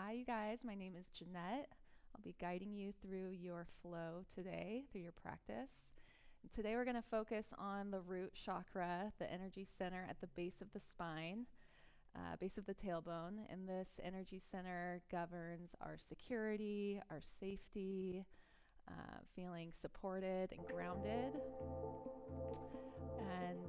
Hi, you guys. My name is Jeanette. I'll be guiding you through your flow today, through your practice. And today we're going to focus on the root chakra, the energy center at the base of the spine, base of the tailbone. And this energy center governs our security, our safety, feeling supported and grounded. And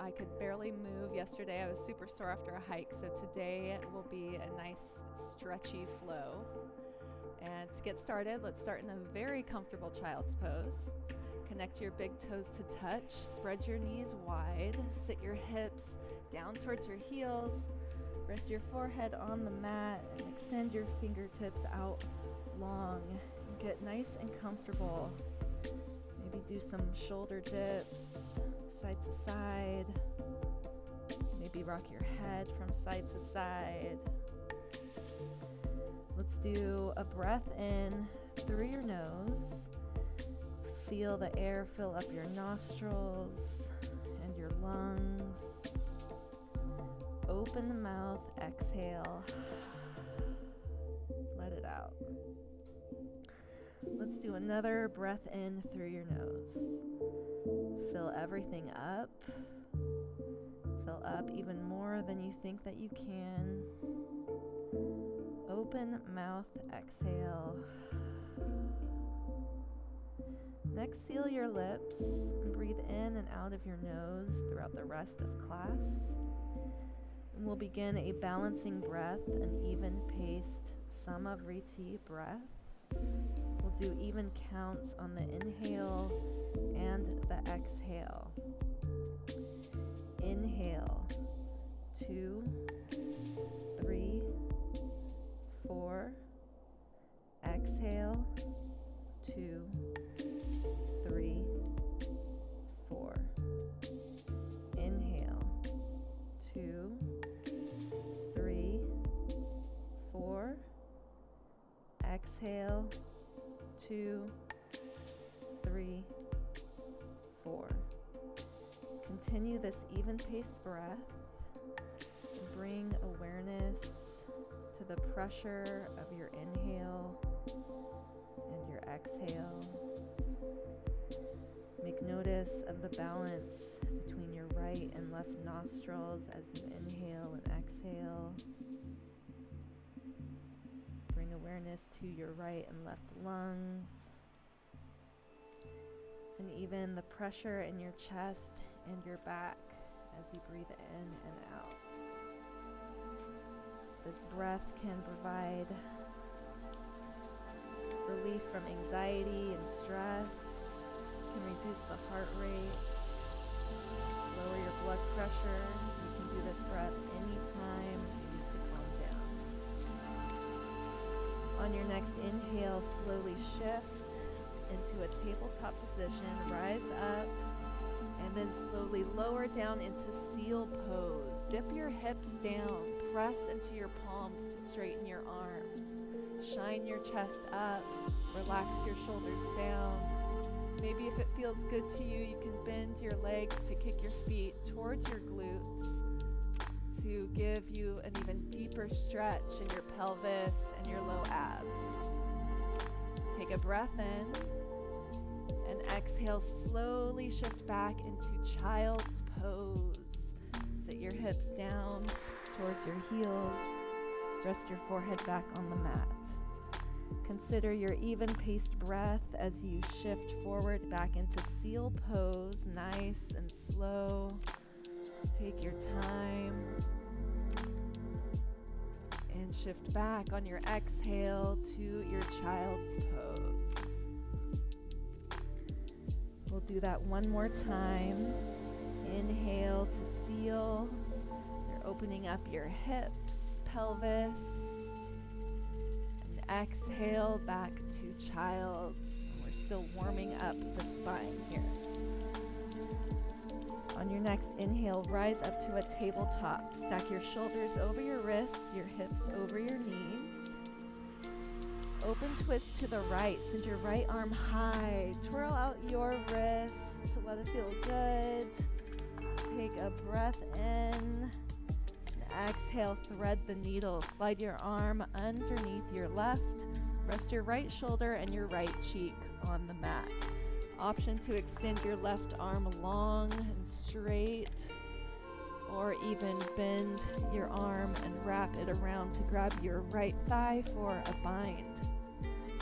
I could barely move yesterday. I was super sore after a hike, so today will be a nice stretchy flow. And to get started, let's start in a very comfortable child's pose. Connect your big toes to touch, spread your knees wide, sit your hips down towards your heels, rest your forehead on the mat, and extend your fingertips out long. Get nice and comfortable. Maybe do some shoulder dips, side to side. Maybe rock your head from side to side. Let's do a breath in through your nose. Feel the air fill up your nostrils and your lungs. Open the mouth, exhale. Let it out. Let's do another breath in through your nose. Fill everything up. Fill up even more than you think that you can. Open mouth, exhale. Next, seal your lips and breathe in and out of your nose throughout the rest of class. And we'll begin a balancing breath, an even-paced Samavriti breath. We'll do even counts on the inhale and the exhale. Inhale, 2, 3, 4. Exhale, 2, 3, 4. Inhale, 2, 3, 4. Exhale, 2, 3, 4. Continue this even-paced breath. Bring awareness to the pressure of your inhale and your exhale. Make notice of the balance between your right and left nostrils as you inhale and exhale. Bring awareness to your right and left lungs, and even the pressure in your chest and your back as you breathe in and out. This breath can provide relief from anxiety and stress, can reduce the heart rate, lower your blood pressure. You can do this breath anytime you need to calm down. On your next inhale, slowly shift into a tabletop position, rise up, and then slowly lower down into seal pose. Dip your hips down, press into your palms to straighten your arms. Shine your chest up, relax your shoulders down. Maybe if it feels good to you, you can bend your legs to kick your feet towards your glutes to give you an even deeper stretch in your pelvis and your low abs. Take a breath in and exhale, slowly shift back into child's pose. Sit your hips down towards your heels. Rest your forehead back on the mat. Consider your even-paced breath as you shift forward back into seal pose, nice and slow. Take your time and shift back on your exhale to your child's pose. We'll do that one more time. Inhale to seal. You're opening up your hips, pelvis. And exhale back to child's. We're still warming up the spine here. On your next inhale, rise up to a tabletop. Stack your shoulders over your wrists, your hips over your knees. Open twist to the right. Send your right arm high. Twirl out your wrist to let it feel good. Take a breath in and Exhale, thread the needle. Slide your arm underneath your left. Rest your right shoulder and your right cheek on the mat. Option to extend your left arm long and straight, or even bend your arm and wrap it around to grab your right thigh for a bind.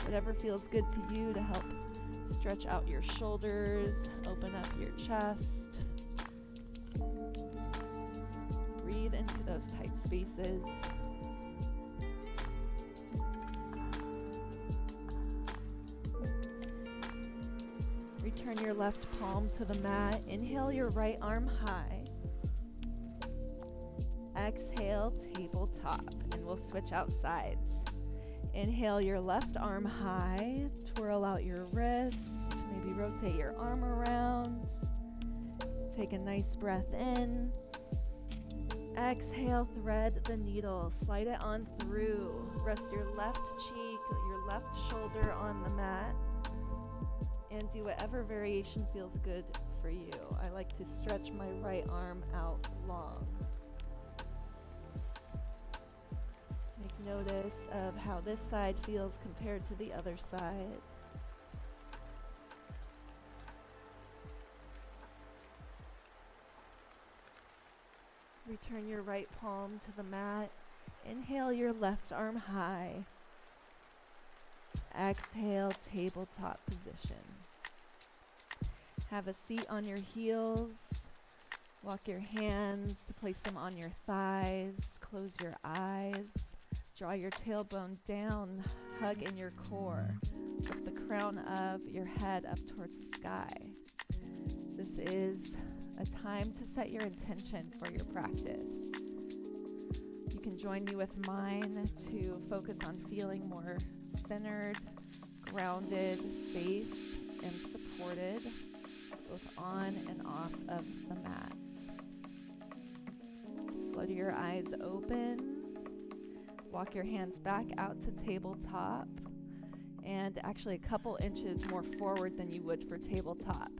Whatever feels good to you to help stretch out your shoulders, open up your chest. Breathe into those tight spaces. Return your left palm to the mat. Inhale your right arm high. Exhale, tabletop, and we'll switch out sides. Inhale your left arm high. Twirl out your wrist. Maybe rotate your arm around. Take a nice breath in. Exhale, thread the needle. Slide it on through. Rest your left cheek, your left shoulder on the mat. And do whatever variation feels good for you. I like to stretch my right arm out long. Make notice of how this side feels compared to the other side. Return your right palm to the mat. Inhale your left arm high. Exhale, tabletop position. Have a seat on your heels. Walk your hands to place them on your thighs. Close your eyes. Draw your tailbone down. Hug in your core. Lift the crown of your head up towards the sky. This is a time to set your intention for your practice. You can join me with mine to focus on feeling more centered, grounded, safe, and supported, both on and off of the mat. Flutter your eyes open. Walk your hands back out to tabletop, and actually a couple inches more forward than you would for tabletop.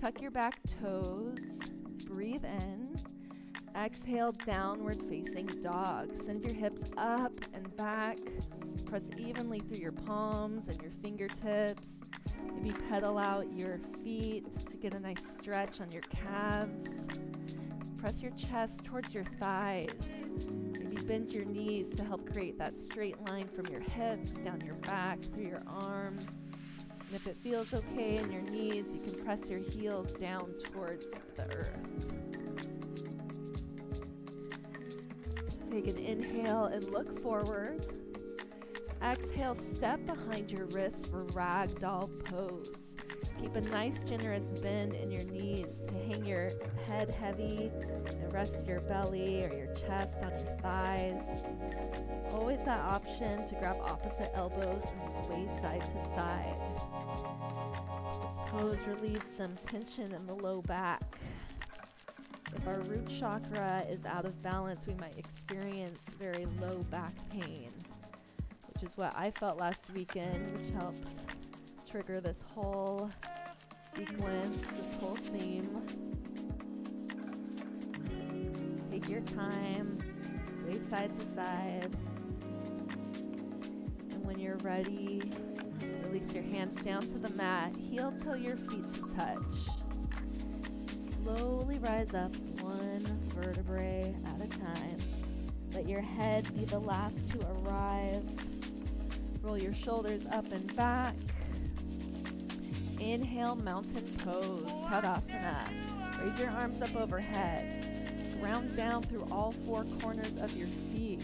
Tuck your back toes. Breathe in. Exhale, downward facing dog. Send your hips up and back. Press evenly through your palms and your fingertips. Maybe pedal out your feet to get a nice stretch on your calves. Press your chest towards your thighs. Maybe bend your knees to help create that straight line from your hips, down your back, through your arms. And if it feels okay in your knees, you can press your heels down towards the earth. Take an inhale and look forward. Exhale, step behind your wrist for ragdoll pose. Keep a nice generous bend in your knees to hang your head heavy and rest your belly or your chest on your thighs. Always that option to grab opposite elbows and sway side to side. This pose relieves some tension in the low back. If our root chakra is out of balance, we might experience very low back pain, which is what I felt last weekend, which helped trigger this whole sequence, this whole theme. Take your time, sway side to side, and when you're ready, release your hands down to the mat, heel till your feet touch. Slowly rise up one vertebrae at a time. Let your head be the last to arrive. Roll your shoulders up and back. Inhale, mountain pose, Tadasana. Raise your arms up overhead. Ground down through all four corners of your feet.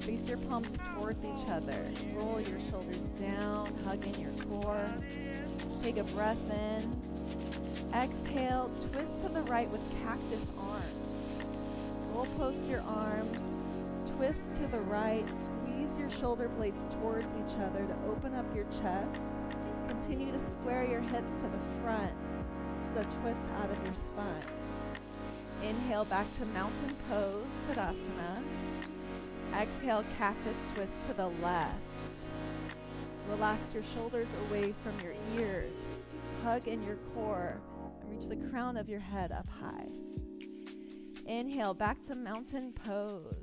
Face your palms towards each other. Roll your shoulders down, hug in your core. Take a breath in. Exhale, twist to the right with cactus arms. Roll post your arms. Twist to the right. Squeeze your shoulder blades towards each other to open up your chest. Continue to square your hips to the front. This is a twist out of your spine. Inhale back to mountain pose, Tadasana. Exhale, cactus twist to the left. Relax your shoulders away from your ears. Hug in your core and reach the crown of your head up high. Inhale, back to mountain pose.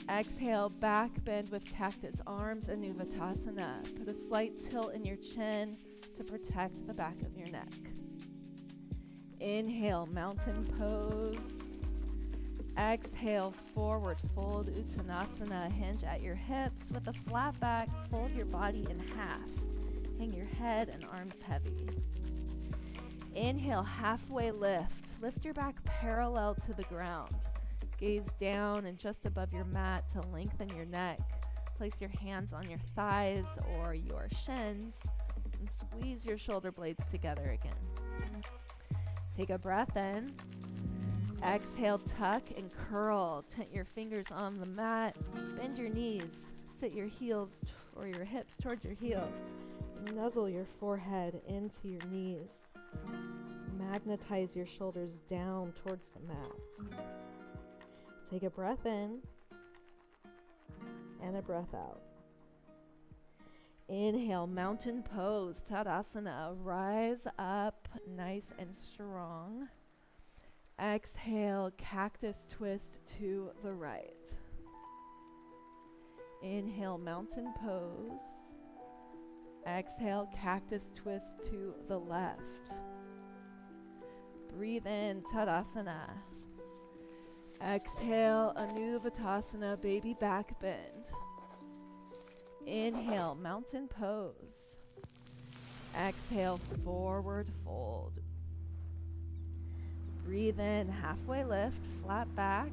Exhale, back bend with cactus arms, Anuvatasana. Put a slight tilt in your chin to protect the back of your neck. Inhale, mountain pose. Exhale, forward fold, Uttanasana. Hinge at your hips with a flat back. Fold your body in half. Hang your head and arms heavy. Inhale, halfway lift. Lift your back parallel to the ground. Gaze down and just above your mat to lengthen your neck. Place your hands on your thighs or your shins and squeeze your shoulder blades together again. Take a breath in. Exhale, tuck and curl. Tent your fingers on the mat. Bend your knees. Sit your heels or your hips towards your heels. Nuzzle your forehead into your knees. Magnetize your shoulders down towards the mat. Take a breath in and a breath out. Inhale, mountain pose, Tadasana. Rise up nice and strong. Exhale, cactus twist to the right. Inhale, mountain pose. Exhale, cactus twist to the left. Breathe in, Tadasana. Exhale, Anuvatasana, baby back bend. Inhale, mountain pose. Exhale, forward fold. Breathe in, halfway lift, flat back.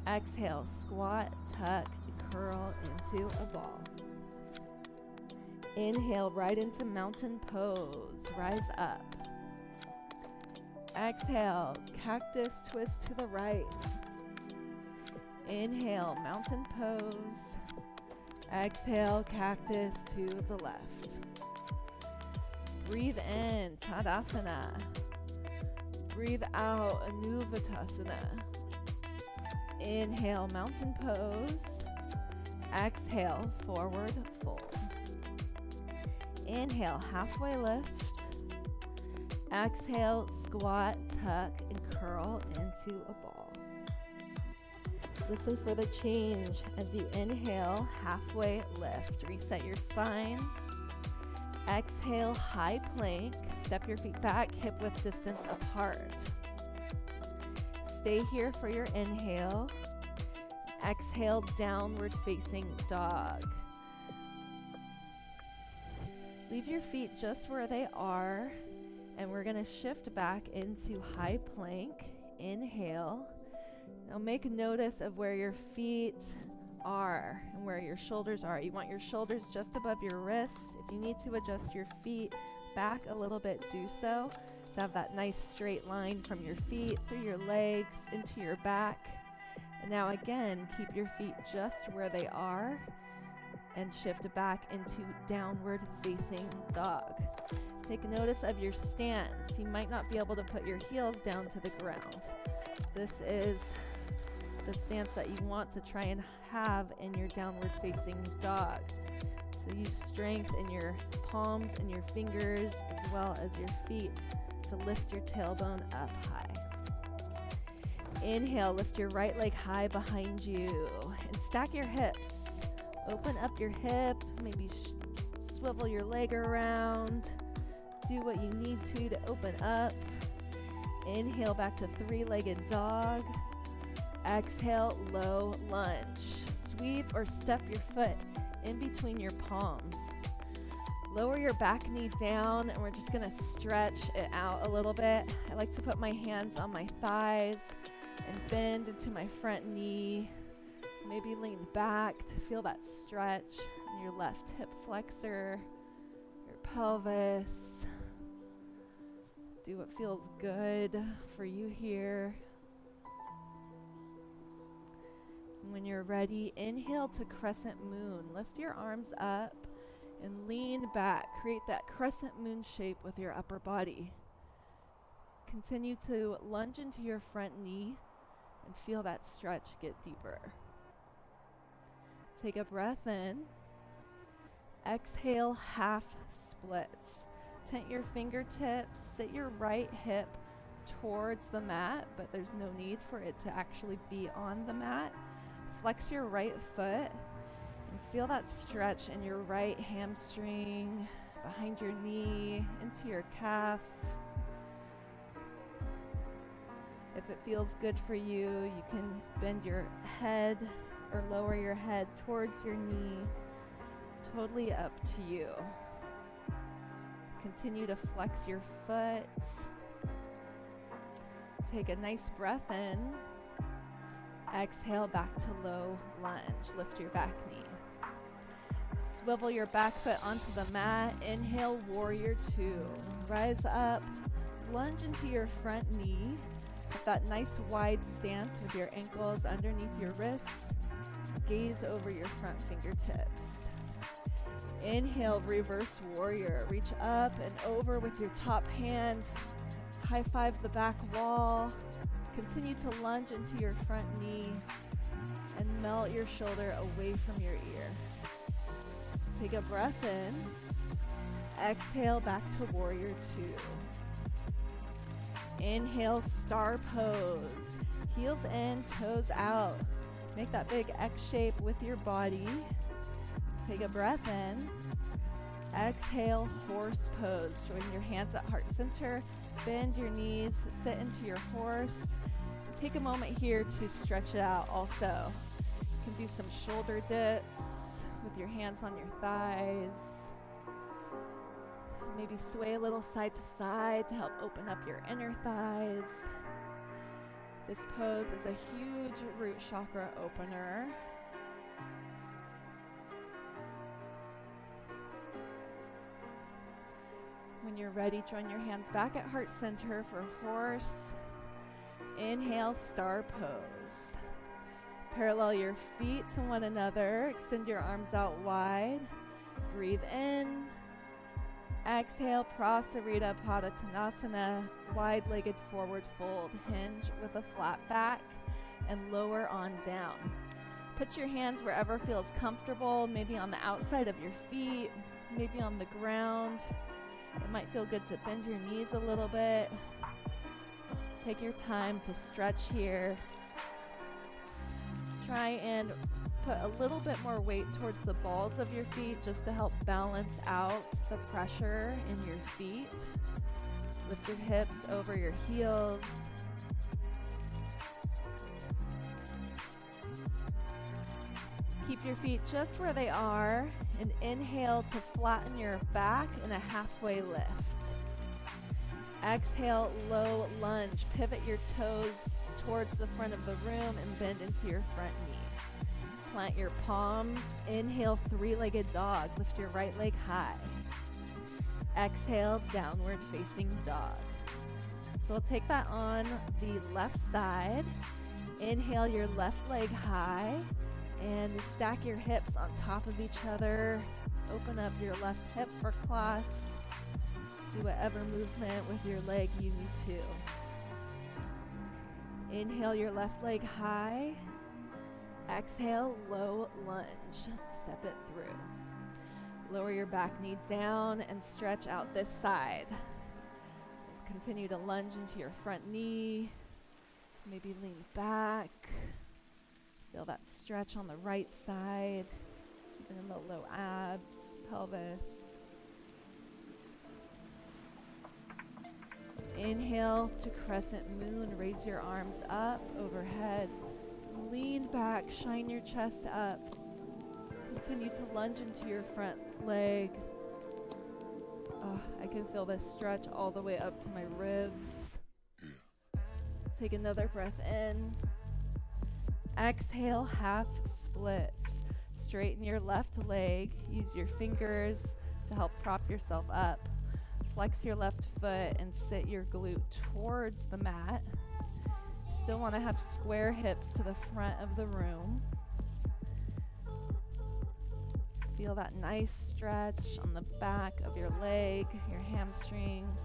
Exhale, squat, tuck, curl into a ball. Inhale, right into mountain pose. Rise up. Exhale, cactus twist to the right. Inhale, mountain pose. Exhale, cactus to the left. Breathe in, Tadasana. Breathe out, Anuvatasana. Inhale, mountain pose. Exhale, forward fold. Inhale, halfway lift. Exhale, squat, tuck, and curl into a ball. Listen for the change as you inhale, halfway lift. Reset your spine. Exhale, high plank. Step your feet back, hip width distance apart. Stay here for your inhale. Exhale, downward facing dog. Leave your feet just where they are, and we're going to shift back into high plank. Inhale. Now make notice of where your feet are and where your shoulders are. You want your shoulders just above your wrists. If you need to adjust your feet back a little bit, do so. To have that nice straight line from your feet, through your legs, into your back. And now again, keep your feet just where they are and shift back into downward facing dog. Take notice of your stance. You might not be able to put your heels down to the ground. This is the stance that you want to try and have in your downward facing dog. So use strength in your palms and your fingers as well as your feet to lift your tailbone up high. Inhale, lift your right leg high behind you and stack your hips. Open up your hip, maybe swivel your leg around. Do what you need to open up. Inhale back to three-legged dog. Exhale, low lunge. Sweep or step your foot in between your palms. Lower your back knee down, and we're just gonna stretch it out a little bit. I like to put my hands on my thighs and bend into my front knee. Maybe lean back to feel that stretch in your left hip flexor, your pelvis. Do what feels good for you here. When you're ready, inhale to crescent moon. Lift your arms up and lean back. Create that crescent moon shape with your upper body. Continue to lunge into your front knee and feel that stretch get deeper. Take a breath in. Exhale, half splits. Tent your fingertips. Sit your right hip towards the mat, but there's no need for it to actually be on the mat. Flex your right foot and feel that stretch in your right hamstring, behind your knee, into your calf. If it feels good for you, you can bend your head or lower your head towards your knee. Totally up to you. Continue to flex your foot. Take a nice breath in. Exhale back to low lunge. Lift your back knee. Swivel your back foot onto the mat. Inhale, warrior two. Rise up. Lunge into your front knee. With that nice wide stance with your ankles underneath your wrists. Gaze over your front fingertips. Inhale, reverse warrior. Reach up and over with your top hand. High five the back wall. Continue to lunge into your front knee and melt your shoulder away from your ear. Take a breath in. Exhale back to warrior two. Inhale, star pose. Heels in, toes out. Make that big X shape with your body. Take a breath in. Exhale, horse pose. Join your hands at heart center. Bend your knees. Sit into your horse. Take a moment here to stretch it out also. You can do some shoulder dips with your hands on your thighs. Maybe sway a little side to side to help open up your inner thighs. This pose is a huge root chakra opener. When you're ready, join your hands back at heart center for horse. Inhale, star pose. Parallel your feet to one another. Extend your arms out wide. Breathe in. Exhale, Prasarita Padottanasana, wide-legged forward fold. Hinge with a flat back and lower on down. Put your hands wherever feels comfortable, maybe on the outside of your feet, maybe on the ground. It might feel good to bend your knees a little bit. Take your time to stretch here. Try and put a little bit more weight towards the balls of your feet just to help balance out the pressure in your feet. Lift your hips over your heels. Keep your feet just where they are and inhale to flatten your back in a halfway lift. Exhale, low lunge. Pivot your toes towards the front of the room and bend into your front knee. Plant your palms. Inhale, three-legged dog. Lift your right leg high. Exhale, downward facing dog. So we'll take that on the left side. Inhale your left leg high and stack your hips on top of each other. Open up your left hip for class. Do whatever movement with your leg you need to. Inhale your left leg high. Exhale, low lunge. Step it through. Lower your back knee down and stretch out this side. Continue to lunge into your front knee. Maybe lean back. Feel that stretch on the right side, even in the low abs, pelvis. Inhale to crescent moon. Raise your arms up overhead. Lean back, shine your chest up. Continue to lunge into your front leg. Oh, I can feel this stretch all the way up to my ribs. Take another breath in. Exhale, half splits. Straighten your left leg. Use your fingers to help prop yourself up. Flex your left foot and sit your glute towards the mat. Still want to have square hips to the front of the room. Feel that nice stretch on the back of your leg, your hamstrings.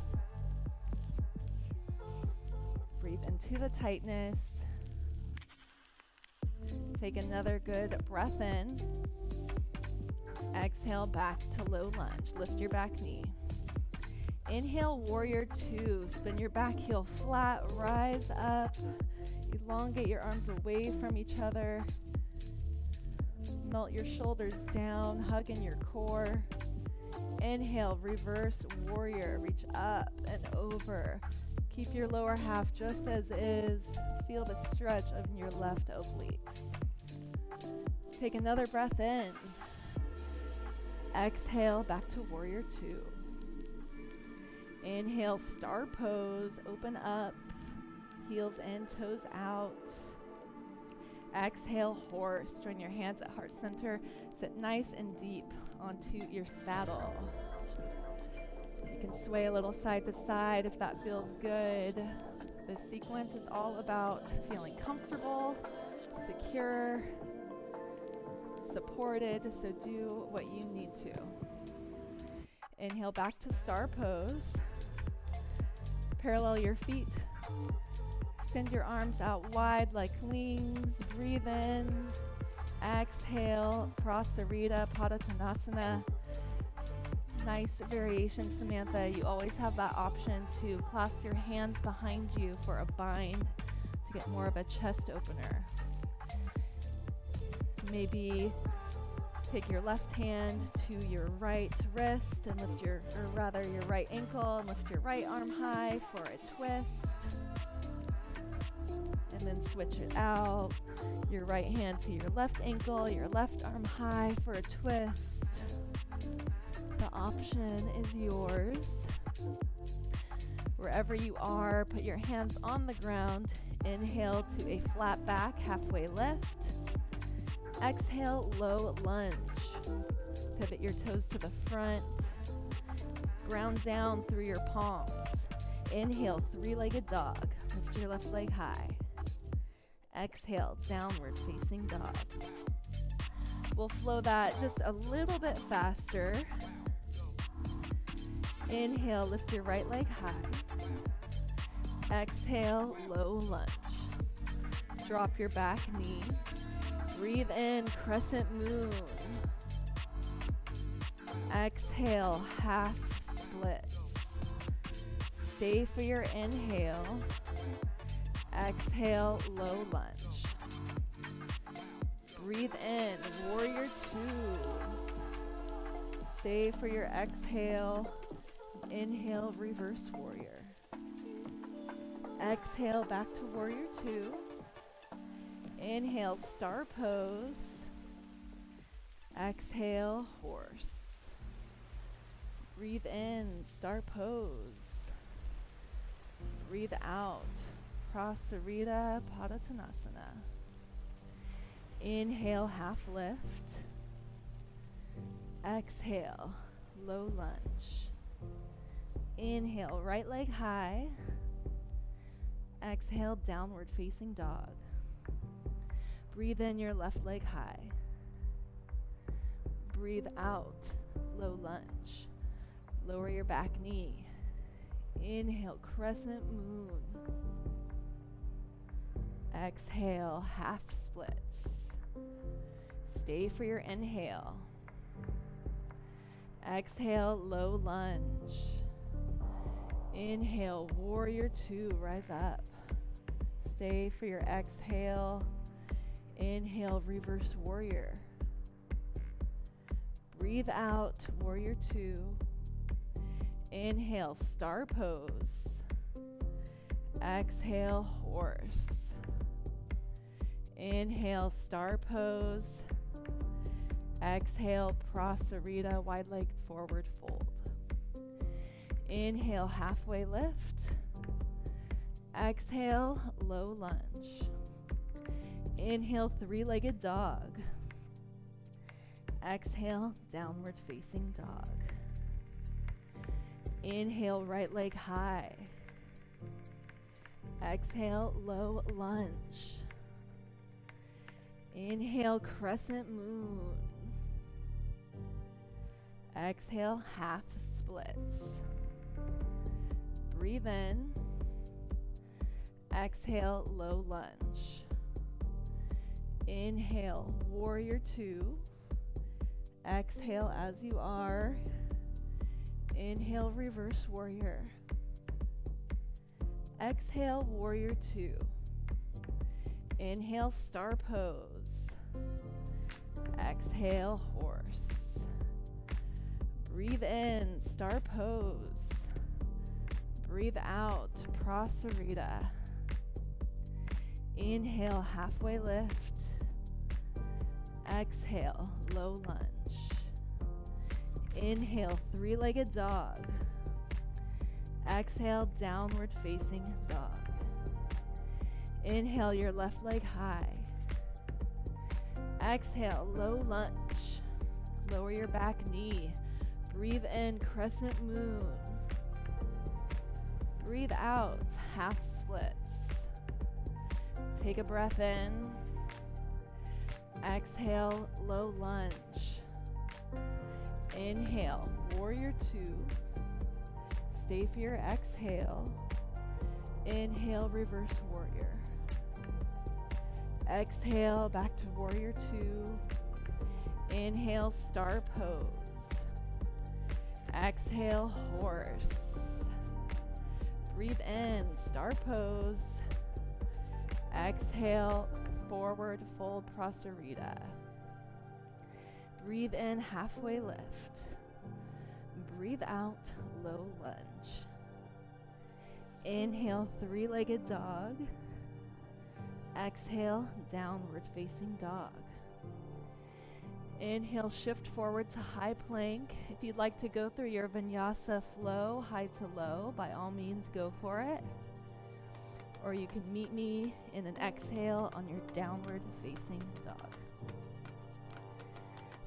Breathe into the tightness. Take another good breath in. Exhale back to low lunge. Lift your back knee. Inhale, warrior two. Spin your back heel flat, rise up. Elongate your arms away from each other. Melt your shoulders down, hug in your core. Inhale, reverse warrior. Reach up and over. Keep your lower half just as is. Feel the stretch of your left obliques. Take another breath in. Exhale, back to warrior two. Inhale, star pose. Open up. Heels in, toes out. Exhale, horse. Join your hands at heart center. Sit nice and deep onto your saddle. You can sway a little side to side if that feels good. This sequence is all about feeling comfortable, secure, supported, so do what you need to. Inhale back to star pose. Parallel your feet. Extend your arms out wide like wings. Breathe in. Exhale, Prasarita, Padottanasana. Nice variation, Samantha. You always have that option to clasp your hands behind you for a bind to get more of a chest opener. Maybe take your left hand to your right wrist and lift your right ankle and lift your right arm high for a twist. And then switch it out. Your right hand to your left ankle, your left arm high for a twist. The option is yours. Wherever you are, put your hands on the ground. Inhale to a flat back, halfway lift. Exhale, low lunge. Pivot your toes to the front. Ground down through your palms. Inhale, three-legged dog. Lift your left leg high. Exhale, downward facing dog. We'll flow that just a little bit faster. Inhale, lift your right leg high. Exhale, low lunge. Drop your back knee. Breathe in, crescent moon. Exhale, half splits. Stay for your inhale. Exhale, low lunge. Breathe in, warrior two. Stay for your exhale. Inhale, reverse warrior. Exhale, back to warrior two. Inhale, star pose. Exhale, horse. Breathe in, star pose. Breathe out, Prasarita, Padottanasana. Inhale, half lift. Exhale, low lunge. Inhale, right leg high. Exhale, downward facing dog. Breathe in your left leg high. Breathe out, low lunge. Lower your back knee. Inhale, crescent moon. Exhale, half splits. Stay for your inhale. Exhale, low lunge. Inhale, warrior two, rise up. Stay for your exhale. Inhale, reverse warrior. Breathe out, warrior two. Inhale, star pose. Exhale, horse. Inhale, star pose. Exhale, Prasarita, wide leg forward fold. Inhale, halfway lift. Exhale, low lunge. Inhale, three-legged dog. Exhale, downward facing dog. Inhale, right leg high. Exhale, low lunge. Inhale, crescent moon. Exhale, half splits. Breathe in. Exhale, low lunge. Inhale, warrior two. Exhale as you are. Inhale, reverse warrior. Exhale, warrior two. Inhale, star pose. Exhale, horse. Breathe in, star pose. Breathe out, prasarita. Inhale, halfway lift. Exhale, low lunge. Inhale, three-legged dog. Exhale, downward facing dog. Inhale, your left leg high. Exhale, low lunge. Lower your back knee. Breathe in, crescent moon. Breathe out, half splits. Take a breath in. Exhale, low lunge. Inhale, warrior two. Stay for your exhale. Inhale, reverse warrior. Exhale, back to warrior two. Inhale, star pose. Exhale, horse. Breathe in, star pose. Exhale, forward fold prasarita. Breathe in, halfway lift. Breathe out, low lunge. Inhale, three-legged dog. Exhale, downward facing dog. Inhale, shift forward to high plank. If you'd like to go through your Vinyasa Flow, high to low, by all means go for it. Or you can meet me in an exhale on your downward facing dog.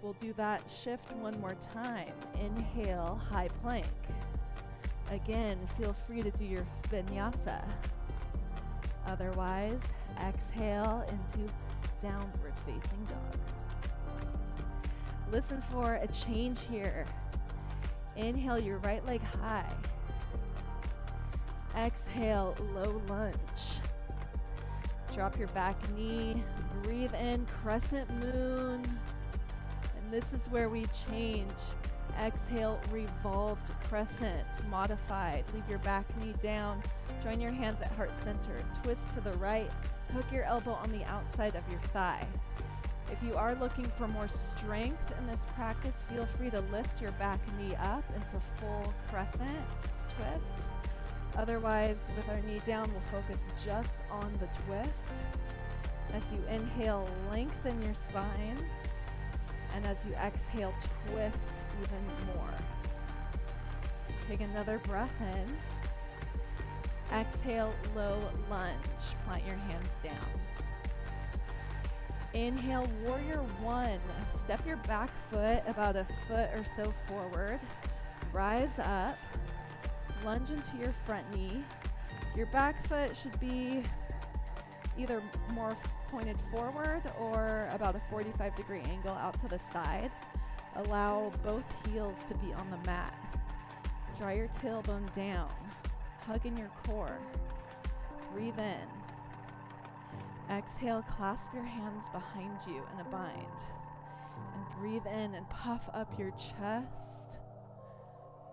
We'll do that shift one more time. Inhale, high plank. Again, feel free to do your vinyasa. Otherwise, exhale into downward facing dog. Listen for a change here. Inhale, your right leg high. Exhale, low lunge. Drop your back knee. Breathe in, crescent moon. And this is where we change. Exhale, revolved crescent, modified. Leave your back knee down. Join your hands at heart center. Twist to the right. Hook your elbow on the outside of your thigh. If you are looking for more strength in this practice, feel free to lift your back knee up into full crescent twist. Otherwise, with our knee down, we'll focus just on the twist. As you inhale, lengthen your spine. And as you exhale, twist even more. Take another breath in. Exhale, low lunge. Plant your hands down. Inhale, warrior one. Step your back foot about a foot or so forward. Rise up. Lunge into your front knee. Your back foot should be either more pointed forward or about a 45-degree angle out to the side. Allow both heels to be on the mat. Draw your tailbone down. Hug in your core. Breathe in. Exhale, clasp your hands behind you in a bind. And breathe in and puff up your chest.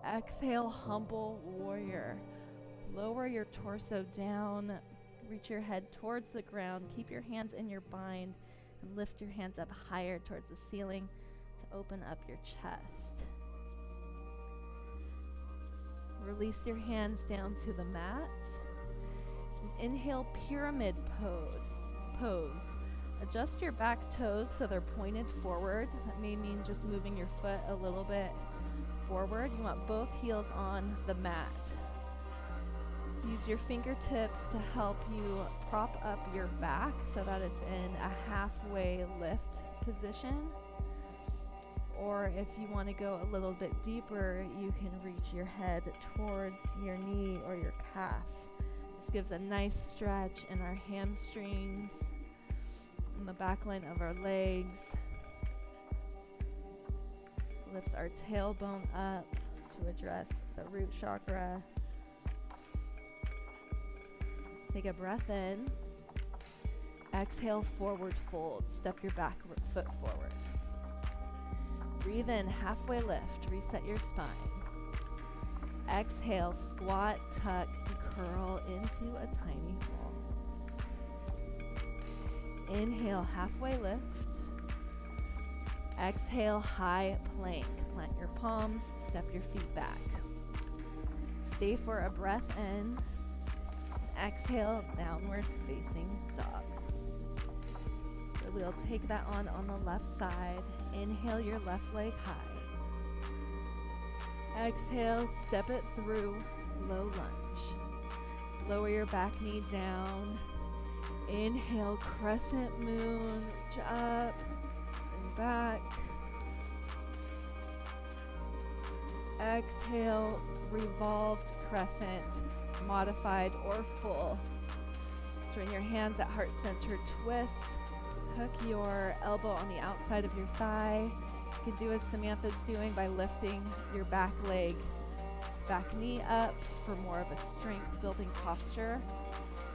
Exhale, humble warrior. Lower your torso down. Reach your head towards the ground. Keep your hands in your bind and lift your hands up higher towards the ceiling to open up your chest. Release your hands down to the mat. And inhale, pyramid pose. Adjust your back toes so they're pointed forward. That may mean just moving your foot a little bit forward. You want both heels on the mat. Use your fingertips to help you prop up your back so that it's in a halfway lift position. Or if you want to go a little bit deeper, you can reach your head towards your knee or your calf. This gives a nice stretch in our hamstrings, in the back line of our legs. Lifts our tailbone up to address the root chakra. Take a breath in. Exhale, forward fold. Step your back foot forward. Breathe in, halfway lift. Reset your spine. Exhale, squat, tuck, and curl into a tiny ball. Inhale, halfway lift. Exhale, high plank. Plant your palms, step your feet back. Stay for a breath in. Exhale, downward facing dog. So we'll take that on the left side. Inhale your left leg high. Exhale, step it through, low lunge. Lower your back knee down. Inhale, crescent moon, reach up and back. Exhale, revolved crescent, modified or full. Join your hands at heart center, twist. Hook your elbow on the outside of your thigh. You can do as Samantha's doing by lifting your back leg, back knee up for more of a strength building posture.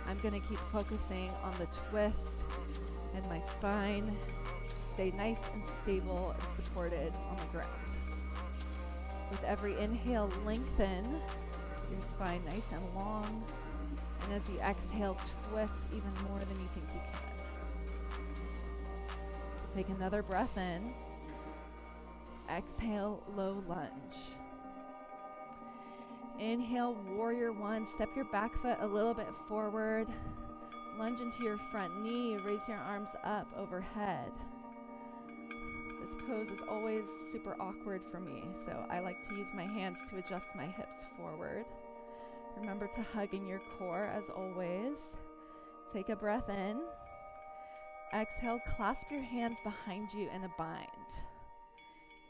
I'm going to keep focusing on the twist and my spine. Stay nice and stable and supported on the ground. With every inhale, lengthen your spine nice and long. And as you exhale, twist even more than you think you can. Take another breath in. Exhale, low lunge. Inhale, warrior one. Step your back foot a little bit forward. Lunge into your front knee. Raise your arms up overhead. This pose is always super awkward for me, so I like to use my hands to adjust my hips forward. Remember to hug in your core as always. Take a breath in. Exhale, clasp your hands behind you in a bind.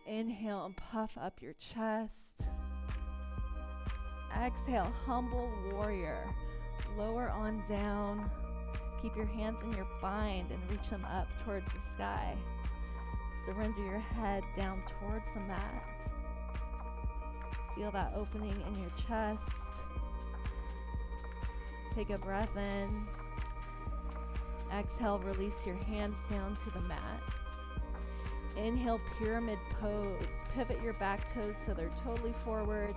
Inhale and puff up your chest. Exhale, humble warrior. Lower on down. Keep your hands in your bind and reach them up towards the sky. Surrender your head down towards the mat. Feel that opening in your chest. Take a breath in. Exhale, release your hands down to the mat. Inhale, pyramid pose. Pivot your back toes so they're totally forward.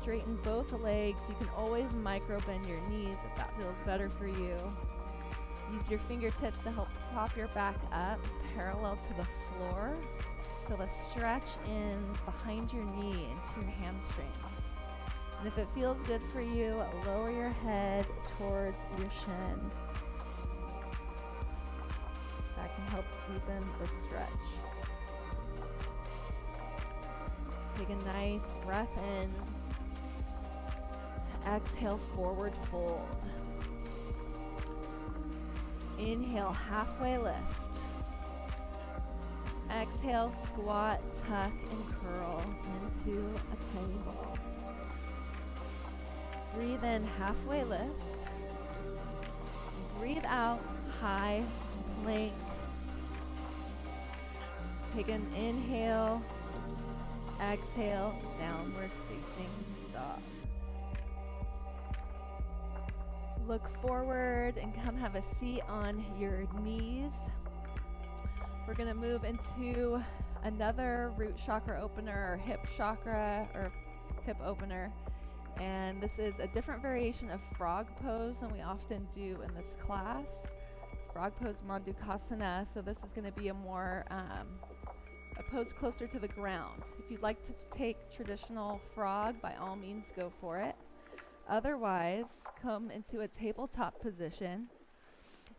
Straighten both legs. You can always micro bend your knees if that feels better for you. Use your fingertips to help prop your back up parallel to the floor. Feel a stretch in behind your knee into your hamstrings. And if it feels good for you, lower your head towards your shin. That can help deepen the stretch. Take a nice breath in. Exhale, forward fold. Inhale, halfway lift. Exhale, squat, tuck, and curl into a tiny ball. Breathe in, halfway lift. Breathe out, high plank. Take an inhale. Exhale, downward facing dog. Look forward and come have a seat on your knees. We're going to move into another root chakra opener or hip chakra or hip opener. And this is a different variation of frog pose than we often do in this class. Frog pose Madhukasana. So this is going to be a more a pose closer to the ground. If you'd like to take traditional frog, by all means go for it. Otherwise, come into a tabletop position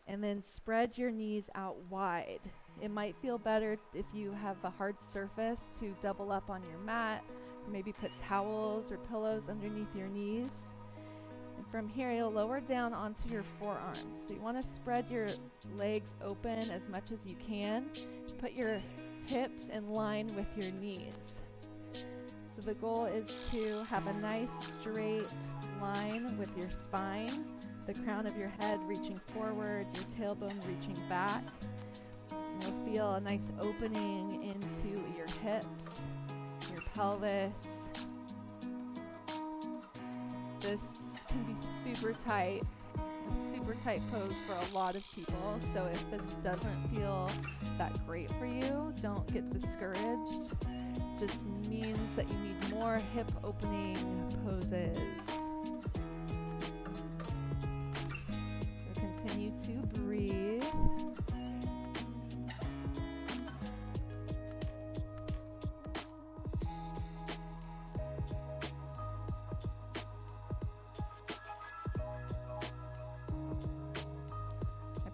and then spread your knees out wide. It might feel better if you have a hard surface to double up on your mat, or maybe put towels or pillows underneath your knees. And from here, you'll lower down onto your forearms. So you want to spread your legs open as much as you can. Put your hips in line with your knees. So the goal is to have a nice straight line with your spine, the crown of your head reaching forward, your tailbone reaching back. And you'll feel a nice opening into your hips, your pelvis. This can be super tight, super tight pose for a lot of people. So if this doesn't feel that great for you, don't get discouraged. Just means that you need more hip opening poses. So continue to breathe.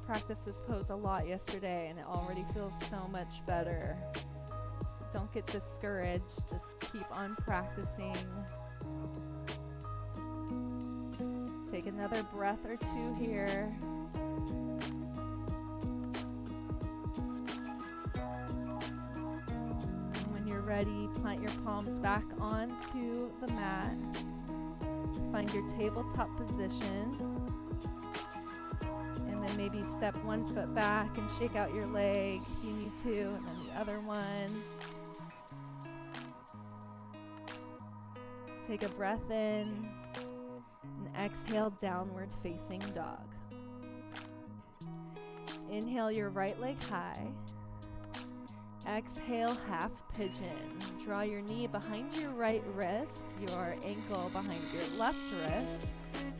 Practiced this pose a lot yesterday and it already feels so much better. So don't get discouraged, just keep on practicing. Take another breath or two here. And when you're ready, plant your palms back onto the mat. Find your tabletop position. Maybe step one foot back and shake out your leg if you need to, and then the other one. Take a breath in and exhale, downward facing dog. Inhale your right leg high. Exhale, half pigeon. Draw your knee behind your right wrist, your ankle behind your left wrist,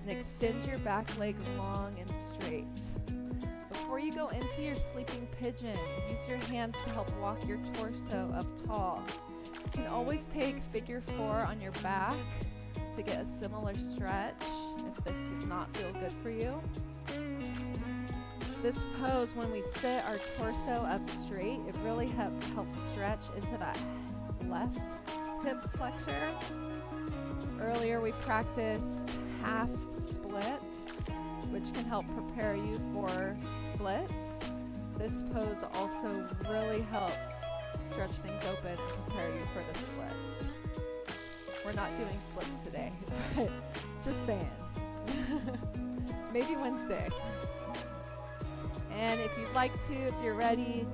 and extend your back leg long and straight. Before you go into your sleeping pigeon, use your hands to help walk your torso up tall. You can always take figure 4 on your back to get a similar stretch if this does not feel good for you. This pose, when we sit our torso up straight, it really helps stretch into that left hip flexor. Earlier we practiced half splits, which can help prepare you for splits. This pose also really helps stretch things open and prepare you for the splits. We're not doing splits today, but just saying. Maybe Wednesday. And if you'd like to, if you're ready,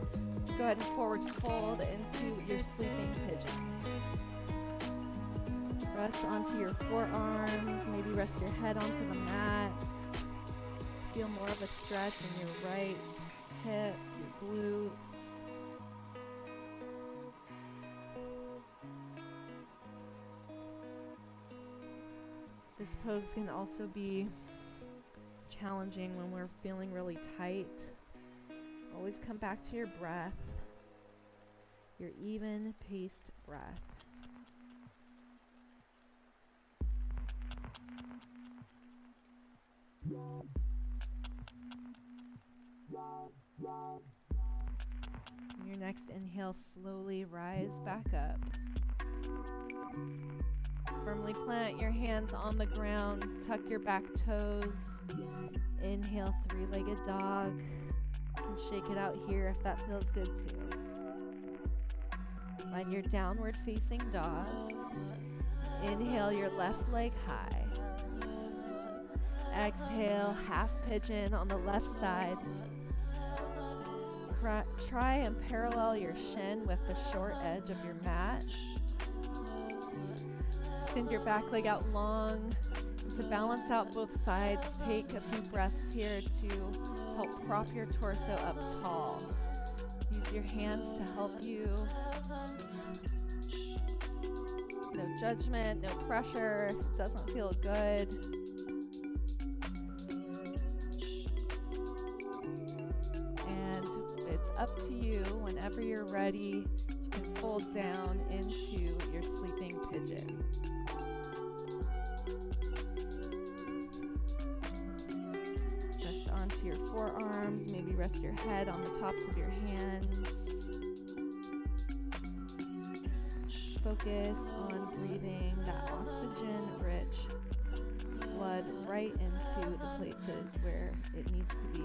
go ahead and forward fold into your sleeping pigeon. Rest onto your forearms, maybe rest your head onto the mat. Feel more of a stretch in your right hip, your glutes. This pose can also be challenging when we're feeling really tight. Always come back to your breath, your even paced breath. On your next inhale, slowly rise back up. Firmly plant your hands on the ground, tuck your back toes. Inhale, three-legged dog. You can shake it out here if that feels good too. Find your downward facing dog. Inhale your left leg high. Exhale, half pigeon on the left side. Try and parallel your shin with the short edge of your mat. Extend your back leg out long. To balance out both sides, take a few breaths here to help prop your torso up tall. Use your hands to help you. No judgment, no pressure. If it doesn't feel good, and it's up to you. Whenever you're ready, you can fold down into your sleeping pigeon. Onto your forearms, maybe rest your head on the tops of your hands. Focus on breathing that oxygen-rich blood right into the places where it needs to be.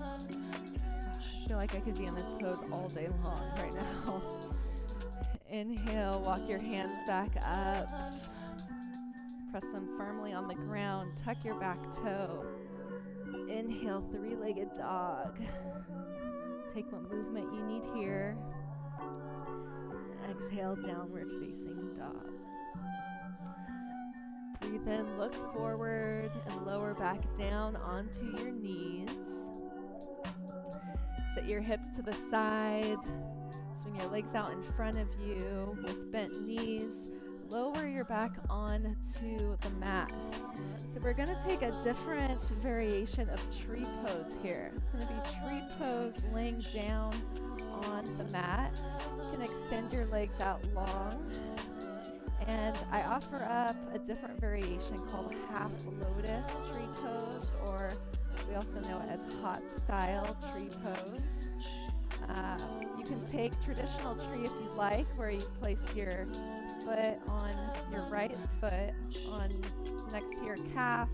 I feel like I could be in this pose all day long right now. Inhale, walk your hands back up. Press them firmly on the ground. Tuck your back toe. Inhale, three-legged dog. Take what movement you need here. Exhale, downward facing dog. Breathe in, look forward, and lower back down onto your knees. Sit your hips to the side. Swing your legs out in front of you with bent knees. Lower your back onto the mat. So we're going to take a different variation of tree pose here. It's going to be tree pose laying down on the mat. You can extend your legs out long. And I offer up a different variation called half lotus tree pose, or we also know it as hot style tree pose. You can take traditional tree if you like, where you place your foot on your right foot on next to your calf,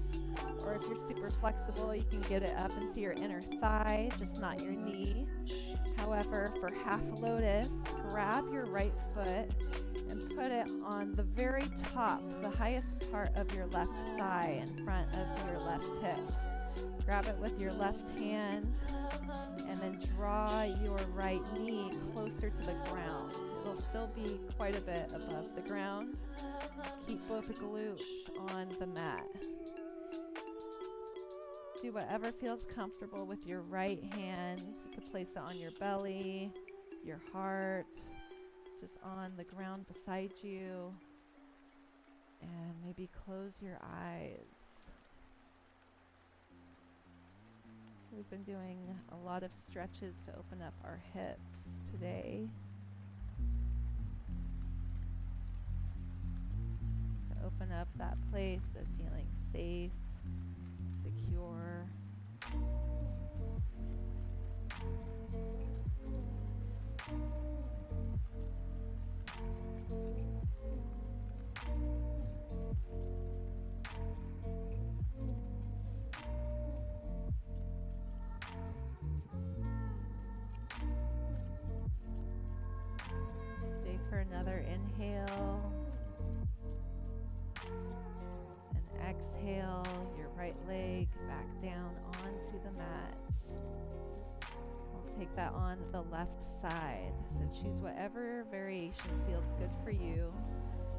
or if you're super flexible, you can get it up into your inner thigh, just not your knee. However, for half lotus, grab your right foot and put it on the very top, the highest part of your left thigh in front of your left hip. Grab it with your left hand and then draw your right knee closer to the ground. It'll still be quite a bit above the ground. Keep both glutes on the mat. Do whatever feels comfortable with your right hand. You could place it on your belly, your heart, just on the ground beside you. And maybe close your eyes. We've been doing a lot of stretches to open up our hips today. To open up that place of feeling safe, secure. Stay for another inhale. And exhale, your right leg back down onto the mat. We'll take that on the left side. So choose whatever variation feels good for you.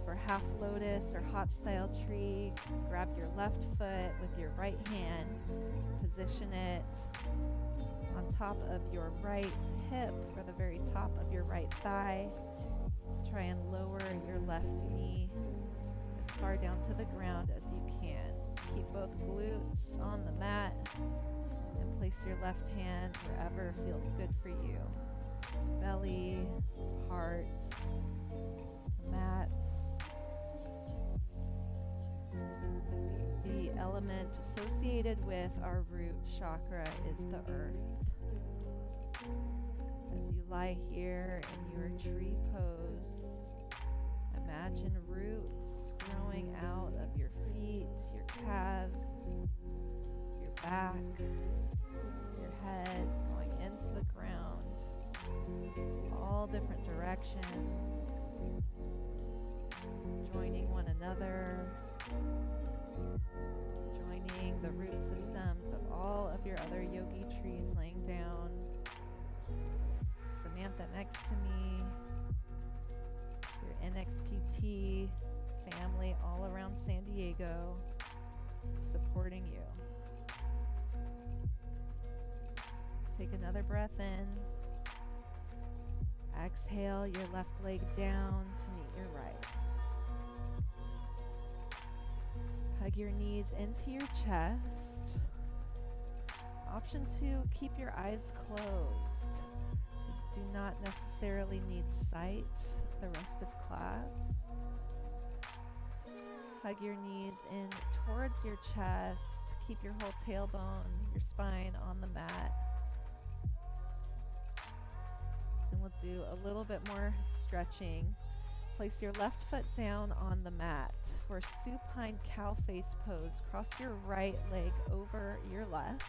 For half lotus or hot style tree, grab your left foot with your right hand. Position it on top of your right hip or the very top of your right thigh. Try and lower your left knee as far down to the ground as you can. Keep both glutes on the mat and place your left hand wherever feels good for you. Belly, heart, mat. The element associated with our root chakra is the earth. As you lie here in your tree pose, imagine roots growing out of your feet, your calves, your back, your head, going into the ground, all different directions, joining one another, joining the root systems of all of your other yogi trees laying down. Samantha next to me, your NXPT family all around San Diego, supporting you. Take another breath in. Exhale your left leg down to meet your right. Hug your knees into your chest. Option 2, keep your eyes closed. You do not necessarily need sight the rest of class. Hug your knees in towards your chest. Keep your whole tailbone, your spine on the mat. And we'll do a little bit more stretching. Place your left foot down on the mat for supine cow face pose. Cross your right leg over your left.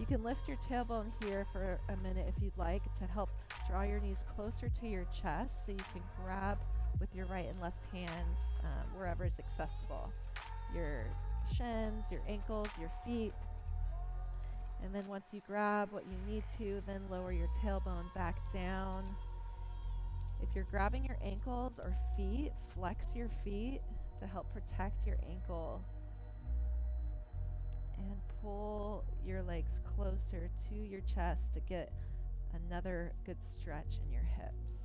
You can lift your tailbone here for a minute if you'd like to help draw your knees closer to your chest so you can grab with your right and left hands wherever is accessible. Your shins, your ankles, your feet. And then once you grab what you need to, then lower your tailbone back down. If you're grabbing your ankles or feet, flex your feet to help protect your ankle. And pull your legs closer to your chest to get another good stretch in your hips.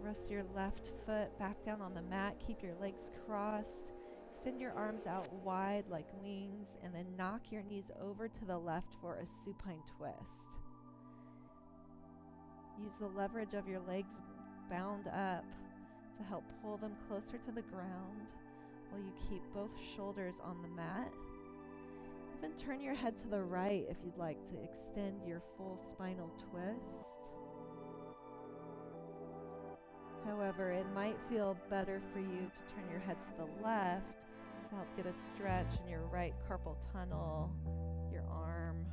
Rest your left foot back down on the mat. Keep your legs crossed. Extend your arms out wide like wings, and then knock your knees over to the left for a supine twist. Use the leverage of your legs bound up to help pull them closer to the ground while you keep both shoulders on the mat. Even turn your head to the right if you'd like to extend your full spinal twist. However, it might feel better for you to turn your head to the left to help get a stretch in your right carpal tunnel, your arm,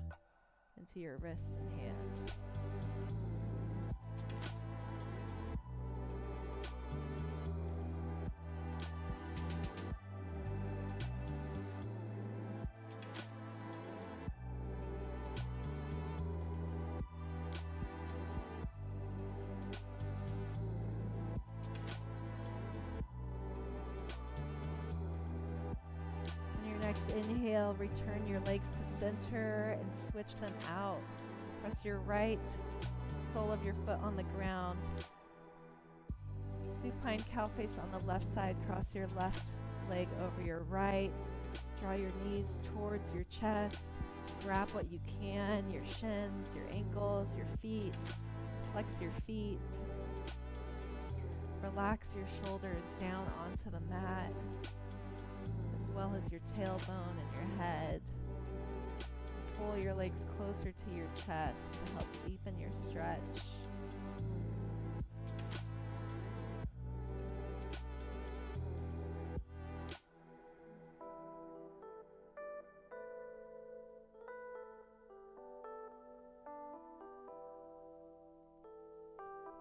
into your wrist and hand. Next inhale, return your legs to center and switch them out. Press your right sole of your foot on the ground. Supine cow face on the left side. Cross your left leg over your right. Draw your knees towards your chest. Grab what you can, your shins, your ankles, your feet. Flex your feet. Relax your shoulders down onto the mat, as well as your tailbone and your head. Pull your legs closer to your chest to help deepen your stretch.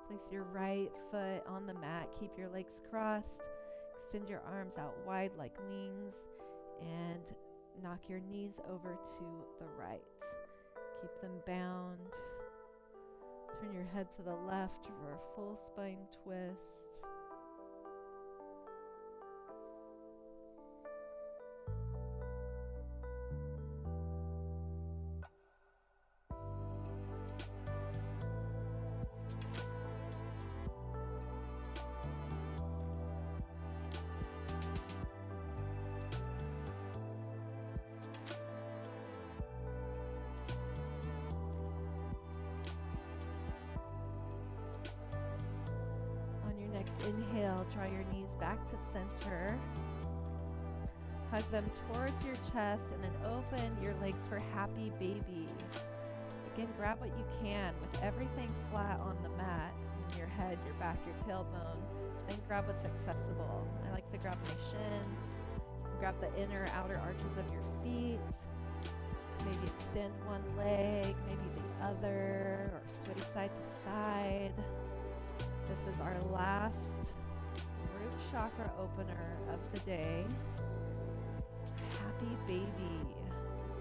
Place your right foot on the mat. Keep your legs crossed. Extend your arms out wide like wings and knock your knees over to the right. Keep them bound. Turn your head to the left for a full spine twist. Inhale, draw your knees back to center. Hug them towards your chest and then open your legs for happy baby. Again, grab what you can with everything flat on the mat. Your head, your back, your tailbone. Then grab what's accessible. I like to grab my shins. You can grab the inner outer arches of your feet. Maybe extend one leg, maybe the other, or sway side to side. This is our last root chakra opener of the day. Happy baby.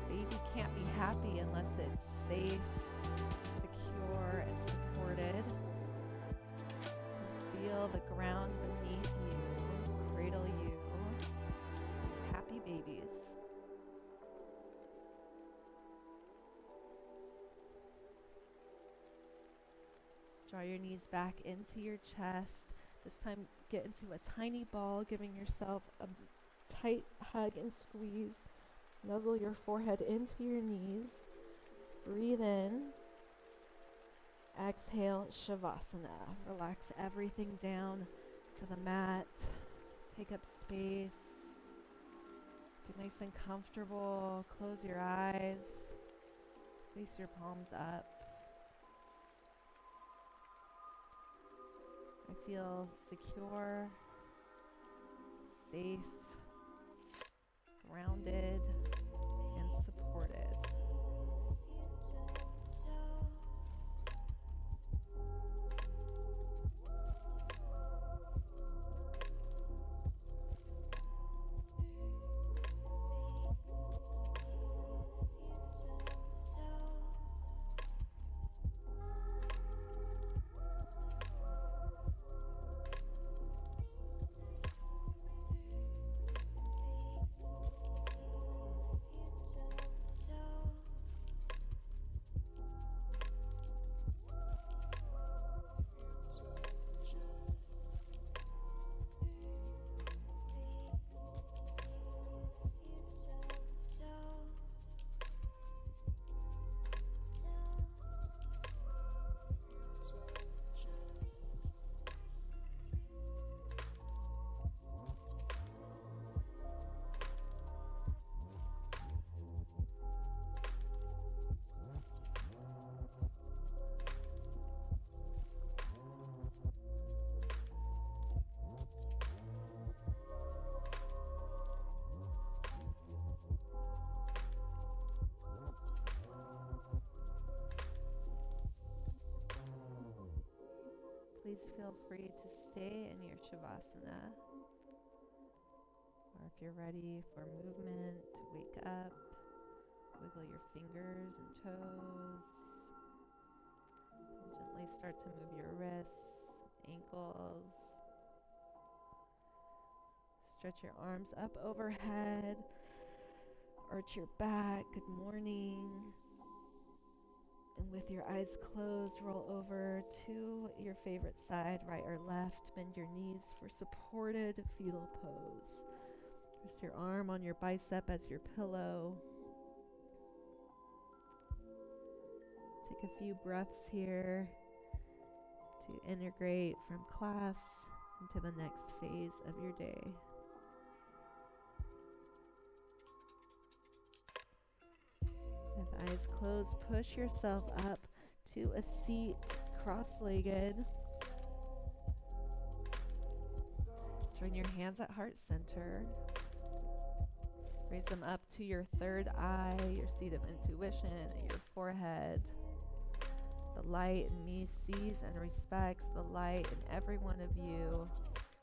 Baby can't be happy unless it's safe, secure, and supported. Feel the ground beneath you, cradle you. Happy babies. Draw your knees back into your chest. This time get into a tiny ball, giving yourself a tight hug and squeeze. Nuzzle your forehead into your knees. Breathe in. Exhale, Shavasana. Relax everything down to the mat. Take up space. Get nice and comfortable. Close your eyes. Place your palms up. I feel secure, safe, grounded, and supported. Please feel free to stay in your Shavasana, or if you're ready for movement, to wake up, wiggle your fingers and toes, and gently start to move your wrists, ankles, stretch your arms up overhead, arch your back, good morning. And with your eyes closed, roll over to your favorite side, right or left. Bend your knees for supported fetal pose. Rest your arm on your bicep as your pillow. Take a few breaths here to integrate from class into the next phase of your day. With eyes closed, push yourself up to a seat, cross-legged. Join your hands at heart center. Raise them up to your third eye, your seat of intuition, at your forehead. The light in me sees and respects the light in every one of you.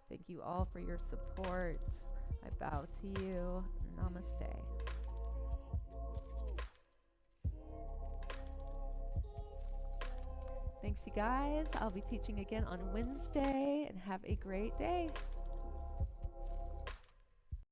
Thank you all for your support. I bow to you. Namaste. Thanks, you guys. I'll be teaching again on Wednesday, and have a great day.